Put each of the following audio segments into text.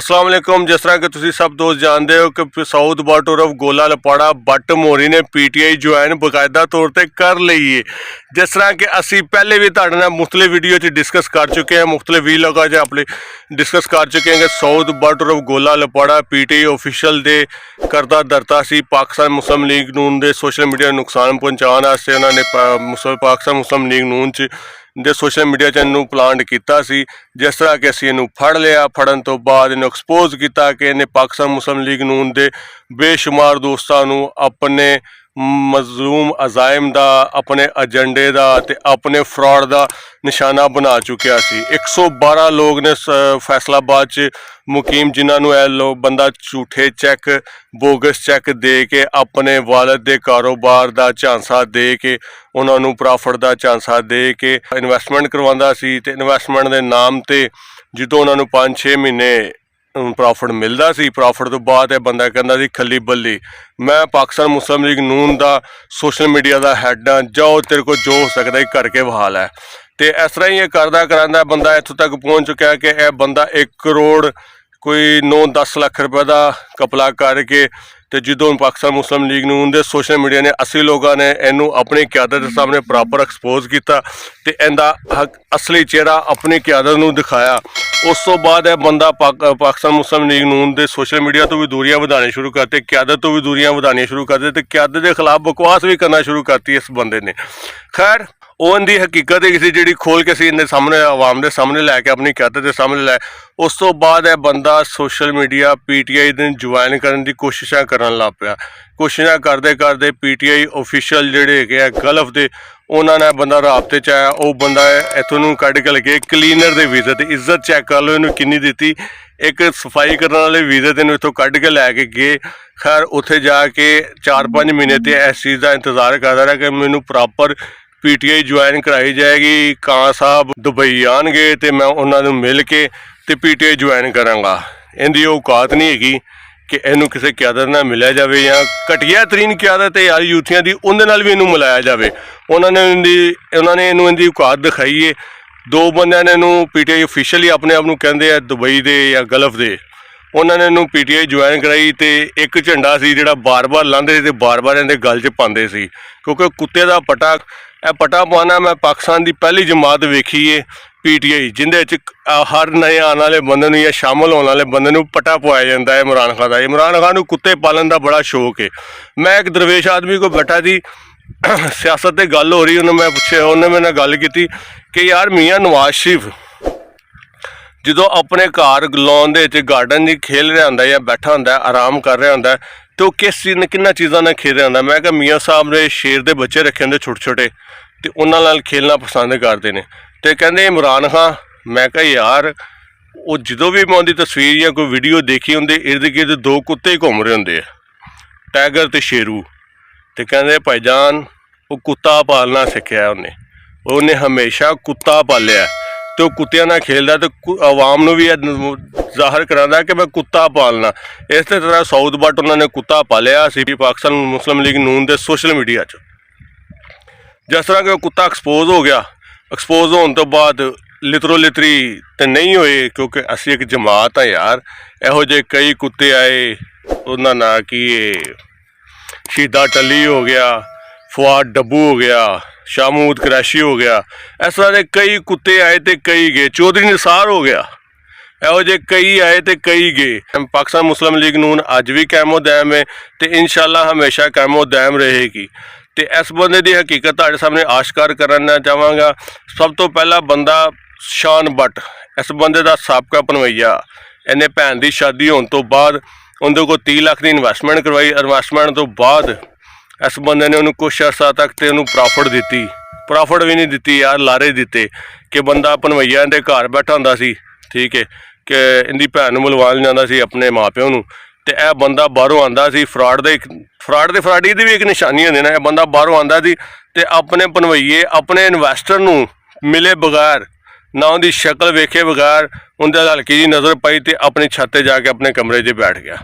अस्सलाम वालेकुम। जिस तरह कि तुसी सब दोस्त जानते हो कि साउथ बट उर्फ गोला लपाड़ा बट मोरी ने पीटीआई ज्वाइन बकायदा तौर पर कर ली है। जिस तरह कि असी पहले भी तुहाडे नाल मुख्तलिफ वीडियो डिस्कस कर चुके हैं, मुख्तलिफ वीलॉगां अपने डिस्कस कर चुके हैं कि साउथ बट उर्फ गोला लपाड़ा पीटीआई ऑफिशियल दे करदा धरता सी पाकिस्तान मुस्लिम लीग नून दे सोशल मीडिया नुकसान पहुँचाने वास्ते उन्होंने पाकिस्तान मुस्लिम लीग नून दे सोशल मीडिया इनू प्लांट किया सी। जिस तरह कि असी इनू फड़ लिया, फड़न तो बाद इन्हू एक्सपोज किया कि इन्हें पाकिस्तान मुस्लिम लीग नून दे बेशुमार दोस्तों अपने मजलूम अजायम का, अपने एजेंडे का ते अपने फ्रॉड का निशाना बना चुकिया सी। 112 लोग ने फैसलाबाद च मुकीम जिन्होंने लोग बंदा झूठे चैक बोगस चैक दे के अपने वालद के कारोबार का झांसा दे के उन्होंने प्रॉफिट का झांसा दे के इन्वेस्टमेंट करवांदा सी। ते इन्वेस्टमेंट के नाम ते जो उन्होंने 5-6 महीने प्रॉफिट मिलता सी, प्रॉफिट तो बाद बंदा कहता सी खली बल्ली मैं पाकिस्तान मुस्लिम लीग नून का सोशल मीडिया का हैड हाँ, जाओ तेरे को जो हो सकता है करके बहाल है। तो इस तरह ही ये करदा करांदा बंदा इत्थों तक पहुँच चुका है कि यह बंदा 1 करोड़ कोई 9-10 लाख रुपए का कपला करके तो जो पाकिस्तान मुस्लिम लीग नून दे सोशल मीडिया ने 80 लोगों ने इनू अपनी क्यादत के सामने प्रॉपर एक्सपोज किया तो इनका असली चेहरा अपनी क्यादत नू दिखाया। उस तो बाद यह बंदा पाकिस्तान मुस्लिम लीग नून दे सोशल मीडिया तो भी दूरियां बढ़ानी शुरू करते, क्यादत तो भी दूरियां बढ़ानी शुरू करते तो क्यादत के खिलाफ बकवास भी करना शुरू करती इस बंदे ने। खैर उनकी हकीकत सी जी खोल के इन्हें सामने आवाम के सामने लैके अपनी क्यादत के सामने लाए। उस तो बाद यह बंदा सोशल मीडिया पीटीआई ने ज्वाइन करने की कोशिशा करन लग पिया। कोशिशा करते करते पीटीआई ऑफिशियल जोड़े गल्फ के उन्होंने बंदा राबते च आया। वह बंदा इतों कढ़ के लगे क्लीनर के वीज़े की इज्जत चैक कर लो इन्होंने किन्नी दी, एक सफाई करने वाले वीज़े तेन इतों कढ़ के लैके गए। खैर उत्थे जाके 4-5 महीने तो इस चीज़ का इंतजार करता रहा कि मैनू प्रॉपर पीटीआई ज्वाइन कराई जाएगी। कां साहब दुबई आएंगे तो मैं उन्होंने मिल के तो पीटीआई ज्वाइन कराँगा। इनकी औकात नहीं हैगी कि इनू किसी क्यादत ना मिलाया जाए या घटिया तरीन क्यादत है यार यूथियां की उन्हें भी इनू मिलाया जाए। उन्होंने इनू इनकी औकात दिखाई है। 2 बंदे ने इनू पीटीआई ऑफिशियली अपने आप को कहते हैं दुबई के या गल्फ के, उन्होंने इनू पीटीआई ज्वाइन कराई तो एक झंडा सी जो बार बार लाते थे बार बार इनके गल च पाते सी क्योंकि कुत्ते का पटा पटा पाना मैं पाकिस्तान की पहली जमात वेखी है पीटीआई जिंदे हर नए आने वाले बंदे या शामिल होने वाले बंदे को पटा पवाया जाता है। इमरान खान का, इमरान खान को कुत्ते पालन का बड़ा शौक है। मैं एक दरवेश आदमी को बैठा थी सियासत से गल हो रही, उन्हें मैं पूछे उन्हें मेरे नाल गल की कि यार मियाँ नवाज शरीफ जो अपने घर लॉन के गार्डन जी खेल रहा होंगे या बैठा होंगे आराम कर रहा होंगे तो किस चीज़ किन्ना चीज़ों ने खेल रहा होंगे। मैं क्या मियाँ साहब ने शेर के बच्चे रखे होंगे छोटे छोटे तो उन्होंने खेलना पसंद करते हैं तो कहते इमरान खान। मैं क्या यार वो जो भी मैं उनकी तस्वीर या कोई वीडियो देखी होंगे इर्द गिर्द 2 कुत्ते घूम रहे होंगे टाइगर तो शेरू तो कहते भाईजान वो कुत्ता पालना सीखा उन्हें हमेशा कुत्ता पालिया तो कुत्तियां ना खेलता तो आवाम को भी जाहिर कराता कि मैं कुत्ता पालना। इस तरह साउथ बट उन्होंने कुत्ता पालिया सी पाकिस्तान मुस्लिम लीग नून के सोशल मीडिया जिस तरह कि कुत्ता एक्सपोज हो गया। एक्सपोज होने तो बाद लितरो लितरी तो नहीं होए क्योंकि असी एक जमात हाँ यार। यहो जे कई कुत्ते आए उन्होंने ना कि शीदा टली हो गया, फुआद डब्बू हो गया, शामूद क्रैशी हो गया, इस तरह के कई कुत्ते आए तो कई गए। चौधरी निसार हो गया, यहो जे कई आए तो कई गए। पाकिस्तान मुस्लिम लीग नून अज भी कायमो दायम है तो इंशाअल्लाह हमेशा कायमो दायम रहेगी। तो इस बंदे की हकीकत तुहाडे सामने आश्कार करना चाहांगा। सब तो पहला बंदा शान बट, इस बंदे का साबका भनवैया, इन्हें भैन की शादी होने तो बाद उन्हें को 30 लाख की इन्वेस्टमेंट करवाई। इन्वेस्टमेंट तो बाद इस बंदे ने उन्होंने कुछ अर्सा तक तो उन्होंने प्रॉफिट दी, प्रॉफिट भी नहीं दी यार, लारे दिते कि बंदा भनवैया इनके घर बैठा होंदा सी, ठीक है, कि इनकी भैन मिलवान जाता सी अपने माँ प्यो नूं ते यह बंदा बाहरों आंदा सी। फ्राडी की भी एक निशानी होंदी ना, यह बंदा बाहरों आंदा सी ते अपने भनवैये अपने इन्वेस्टर नूं मिले बगैर ना उनकी शक्ल वेखे बगैर उनके हल्की जी नज़र पाई तो अपनी छत पर जाके अपने कमरे 'च बैठ गया।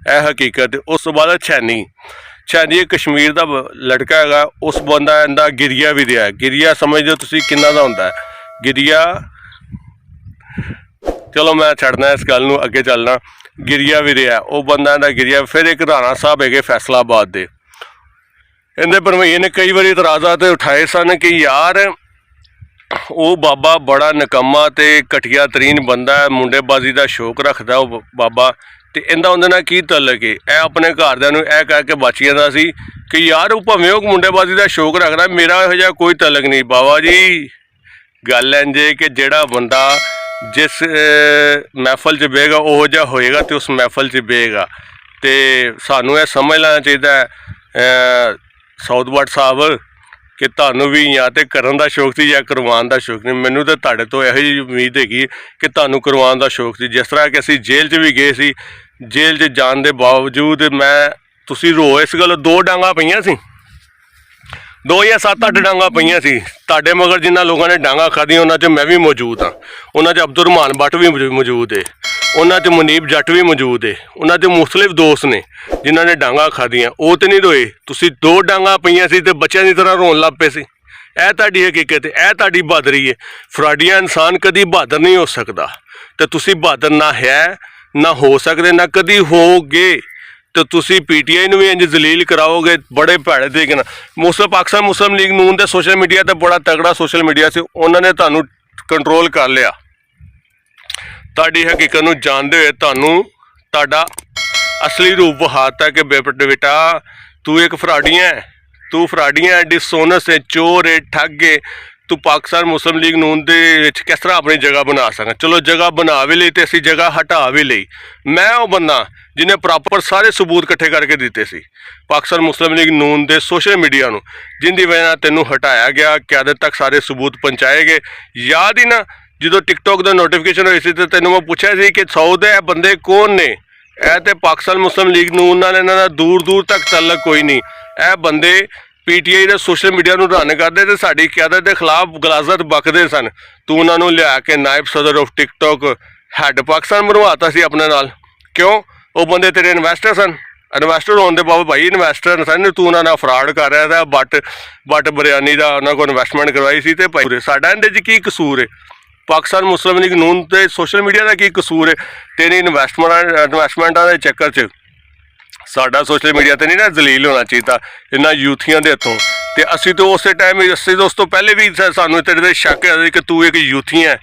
यह हकीकत। उस तो बाद छैनी कश्मीर का लड़का है, उस बंदा इनका गिरिया भी दिया। गिरिया समझ लो तुम कि होंदा है। गिरिया चलो मैं छड़ना इस गल नूं, अगे चलना। गिरिया भी रहा, वो बंदा दा गिरिया। फिर एक राणा साहब है फैसलाबाद के, इहदे भरवैये ने कई बार इतराज़ात उठाए सन कि यार वो बाबा बड़ा निकम्मा ते घटिया तरीन बंदा है, मुंडेबाजी का शौक रखता वो बाबा। तो इंदा उहदे नाल की तलक है? यह अपने घरदिआं नूं यह कह के बच जांदा सी कि यार वो भावें वो मुंडेबाजी का शौक रखदा, मेरा इहो जिहा कोई तलक नहीं। बाबा जी गल इंज है कि जिहड़ा बंदा जिस महफल च बेगा उहो जिहा होएगा तो उस महफल च बेगा। तो सानूं यह समझ लेना चाहिए साउथ बट साहब कि तुहानूं भी या तो करन दा शौक सी या करवाउण दा शौक नहीं। मैनूं तो तुहाडे तो इहो जी उम्मीद हैगी कि तुहानूं करवाउण दा शौक सी। जिस तरह कि असीं जेल च भी गए सी, जेल च जाण दे बावजूद मैं तुसीं रो इस गल्लों 2 डांगां पईआं सी, 2 या 7-8 डांगां पईआं सी। तुहाडे मगर जिन्हां लोगों ने डांगां खाधियां उन्हां च मैं भी मौजूद हाँ। उन्हां च अब्दुल रहमान भट्ट भी मौजूद है, उन्हां च मुनीब जट भी मौजूद है, उन्हां च मुख्तलिफ दोस्त ने जिन्हां ने डांगां खाधियां। वो तो नहीं रोए, तुसीं 2 डांगां पईआं सी ते बच्चों की तरह रोन लग पे सी। यह तुहाडी हकीकत है, यह तुहाडी बहादरी है। फराडिया इंसान कभी बहादर नहीं हो सकता, तो तुसीं बहादर ना है ना हो सकते ना कभी होगे। तो तुसीं PTI नूं भी इंज जलील कराओगे बड़े भैड़े तरीके नाल। पाकिस्तान मुस्लिम लीग नून दे सोशल मीडिया ते बड़ा तगड़ा सोशल मीडिया से उन्होंने तुहानूं कंट्रोल कर लिया। तुहाडी हकीकत नूं जानदे होए तुहानूं तुहाडा असली रूप वहाता है कि बेटा तू एक फराडिया है, तू फराडिया है, डिसोनस है, चोर है, ठग है। तू पाकिस्तान मुस्लिम लीग नून दे विच किस तरह अपनी जगह बना सकें? चलो जगह बना भी ली तो असीं जगह हटा भी ली। मैं वो बंदा जिन्हें प्रॉपर सारे सबूत इकट्ठे करके दिते सी पाकिस्तान मुस्लिम लीग नून दे सोशल मीडिया नूं, जिंदी वजह नाल तैनूं हटाया गया, क्यादत तक सारे सबूत पहुँचाए गए। याद ही ना जो टिकटॉक का नोटिफिकेशन हुई सी तो तैनूं मैं पूछा सी कि साउथ दे बंदे कौन ने? यह तो पाकिस्तान मुस्लिम लीग नून नाल इन्हां दा दूर दूर तक तलक कोई नहीं। यह बंदे PTI दे सोशल मीडिया नूं रन करते तो साडी क्यादत के खिलाफ गलाजत बकते सन। तू उन्होंने लिया के नायब सदर ऑफ टिकटॉक हैड पाकिस्तान बनवाता सी अपने नाल। क्यों? वो बंदे तेरे इन्वेस्टर सन, इन्वेस्टर होने के बाबा भाई इन्वेस्टर सन। तू उन्होंने फ्रॉड कर रहा था, बट बिरयानी का उन्होंने को इन्वेस्टमेंट करवाई सी। तो भाई साडा इहदे च की कसूर है? पाकिस्तान मुस्लिम लीग नून ते सोशल मीडिया का की कसूर है? तेरी इन्वेस्टमेंटा के चक्कर च साडा सोशल मीडिया तो नहीं ना जलील होना चाहिए इन्हां यूथियां दे हत्थों। तो असीं तो उस टाइम असीं तो उस तो पहले भी सानूं तेरे ते शक है कि तू एक यूथी है।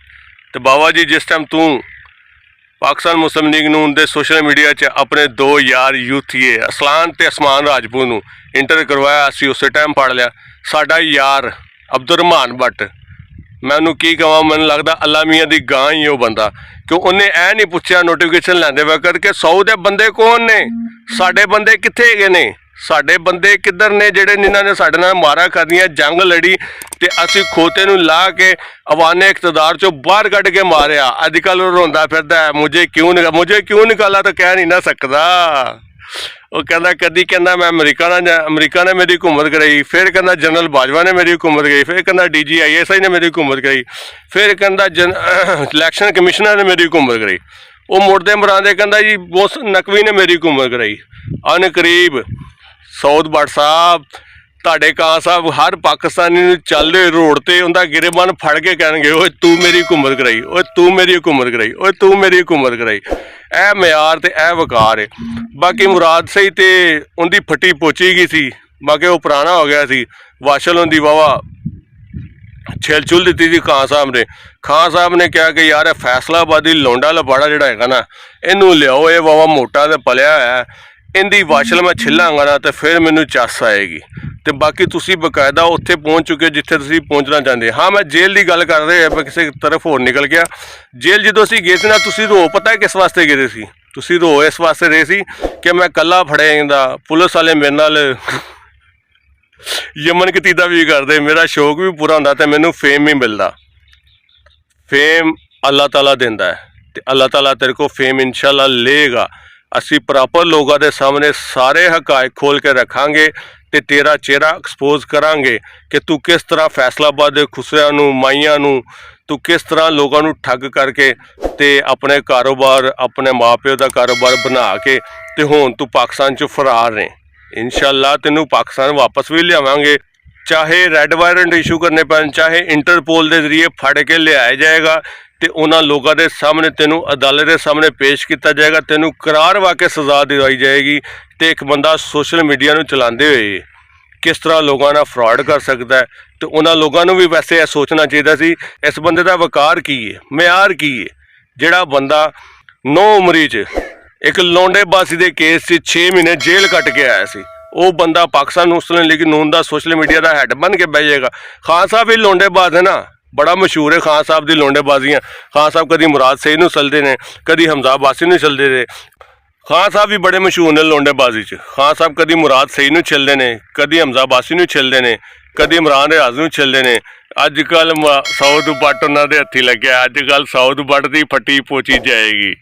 तो बाबा जी जिस टाइम तू पाकिस्तान मुस्लिम लीग नून दे सोशल मीडिया च अपने 2 यार यूथीए असलान ते असमान राजपूत नूं इंटर करवाया, असीं उस टाइम पढ़ लिया। साडा यार अब्दुल रहमान भट्ट, मैं उन्होंने की कहा, मैनूं लगता अल्लाह मियाँ की गां ही वो बंदा, क्यों उन्हें यह नहीं पूछा नोटिफिकेशन लैंदे वक्त कि 100 दे बंदे कौन ने, साडे बंदे कित्थे गए ने, साडे बंदे किधर ने जिहड़े जिन्हां ने साडे नाल मारा करदियां जंग लड़ी ते असीं खोते नूं ला के अवाने इकतदार चों बाहर कढ के मारिया। अजकल रोंदा फिरदा है मुझे क्यों निकाला, तो कह नहीं ना सकदा। वो कहता कदी कहना मैं अमरीका ने मेरी हुकूमत कराई, फिर कहना जनरल बाजवा ने मेरी हुकूमत कराई, फिर कहना DG ISI ने मेरी हुकूमत कराई, फिर कहना इलैक्शन कमिश्नर ने मेरी हुकूमत कराई। वो मुड़दे मरांदे कहता जी बोस नकवी ने मेरी हुकूमत कराई। अनकरीब साउथ बट साहब तुहाडे कां साहब हर पाकिस्तानी चलदे रोड ते उनका गिरेबान फड़ के कहणगे ओए तू मेरी हुकूमत कराई, ओए तू मेरी हुकूमत कराई, ओए तू मेरी हुकूमत कराई। यह म्यार ते यह वकार है। बाकी मुराद सही तो उनकी फटी पोची गई सी, बाकी वो पुराना हो गया सी। वाशल उनकी वावा छिल छुल दी थी खान साहब ने कहा कि यार फैसलाबादी लौंडा लपाड़ा जोड़ा है ना इनू लियाओ, ये वावा मोटा तो पलिया है, इनकी वाशल मैं छिलांगा ना तो फिर मैनू चस आएगी। तो बाकी तुसी बकायदा उत्थे पहुँच चुके जिथे तुसी पहुँचना चाहते। हाँ मैं जेल की गल कर रहे मैं किसी तरफ होर निकल गया। जेल जो असीं गए थे ना, तुसी रो पता है किस वास्ते गए सी? तुसी रो इस वास्ते रहे सी कि मैं कला फड़िया जांदा, पुलिस वाले मेरे नाल यमन कतीदा भी करते, मेरा शौक भी पूरा होंदा तो मैनू फेम भी मिलता। फेम अल्लाह ताला देंदा है तो अल्लाह ताला तेरे को फेम इंशाल्लाह लेगा। असी प्रॉपर लोगों के सामने सारे हकायक खोल के रखांगे तो तेरा चेहरा एक्सपोज करांगे कि तू किस तरह फैसलाबाद के खुसरिया नूं माइयां नूं तू किस तरह लोगों नूं ठग करके ते अपने कारोबार अपने माँ प्यो का कारोबार बना के तो हुण तू पाकिस्तान चों फरार ने। इंशाल्लाह तेनू पाकिस्तान वापस भी लियावांगे, चाहे रेड वारंट इशू करने पैन, चाहे इंटरपोल के जरिए फड़ के लिया जाएगा, ਤੇ ਉਹਨਾਂ ਲੋਕਾਂ ਦੇ ਸਾਹਮਣੇ ਤੈਨੂੰ ਅਦਾਲਤ ਦੇ ਸਾਹਮਣੇ ਪੇਸ਼ ਕੀਤਾ ਜਾਏਗਾ, ਤੈਨੂੰ ਕਰਾਰ ਵਾਕੇ ਸਜ਼ਾ ਦਿਵਾਈ ਜਾਏਗੀ। ਤੇ ਇੱਕ ਬੰਦਾ ਸੋਸ਼ਲ ਮੀਡੀਆ ਨੂੰ ਚਲਾਉਂਦੇ ਹੋਏ ਕਿਸ ਤਰ੍ਹਾਂ ਲੋਕਾਂ ਨਾਲ ਫਰਾਡ ਕਰ ਸਕਦਾ ਹੈ, ਤੇ ਉਹਨਾਂ ਲੋਕਾਂ ਨੂੰ ਵੀ ਵੈਸੇ ਇਹ ਸੋਚਣਾ ਚਾਹੀਦਾ ਸੀ ਇਸ ਬੰਦੇ ਦਾ ਵਕਾਰ ਕੀ ਹੈ, ਮਿਆਰ ਕੀ ਹੈ। ਜਿਹੜਾ ਬੰਦਾ 9 ਉਮਰੀ 'ਚ ਇੱਕ ਲੌਂਡੇਬਾਜ਼ੀ ਦੇ ਕੇਸ 'ਚ 6 ਮਹੀਨੇ ਜੇਲ੍ਹ ਕੱਟ ਕੇ ਆਇਆ ਸੀ, ਉਹ ਬੰਦਾ ਪਾਕਿਸਤਾਨ ਮੁਸਲਿਮ ਲੀਗ ਨੂਨ ਦਾ ਸੋਸ਼ਲ ਮੀਡੀਆ ਦਾ ਹੈੱਡ ਬਣ ਕੇ ਬਹਿ ਜਾਏਗਾ। ਖਾਨ ਸਾਹਿਬ ਵੀ ਲੌਂਡੇਬਾਜ਼ ਹੈ ਨਾ, ਬੜਾ ਮਸ਼ਹੂਰ ਹੈ ਖਾਨ ਸਾਹਿਬ ਦੀ ਲੌਂਡੇਬਾਜ਼ੀਆਂ। ਖਾਨ ਸਾਹਿਬ ਕਦੀ ਮੁਰਾਦ ਸਈਦ ਨੂੰ ਚਲਦੇ ਨੇ, ਕਦੀ ਹਮਜ਼ਾ ਅਬਾਸੀ ਨੂੰ ਚਲਦੇ ਨੇ। ਖਾਨ ਸਾਹਿਬ ਵੀ ਬੜੇ ਮਸ਼ਹੂਰ ਨੇ ਲੌਂਡੇਬਾਜ਼ੀ 'ਚ। ਖਾਨ ਸਾਹਿਬ ਕਦੀ ਮੁਰਾਦ ਸਈਦ ਨੂੰ ਛਿਲਦੇ ਨੇ, ਕਦੀ ਹਮਜ਼ਾ ਅਬਾਸੀ ਨੂੰ ਛਿਲਦੇ ਨੇ, ਕਦੀ ਇਮਰਾਨ ਰਿਆਜ਼ ਨੂੰ ਛਿਲਦੇ ਨੇ। ਅੱਜ ਕੱਲ੍ਹ ਸਾਊਦ ਬੱਟ ਉਹਨਾਂ ਦੇ ਹੱਥੀ ਲੱਗਿਆ, ਅੱਜ ਕੱਲ੍ਹ ਸਾਊਦ ਬੱਟ ਦੀ ਫੱਟੀ ਪੋਚੀ ਜਾਏਗੀ।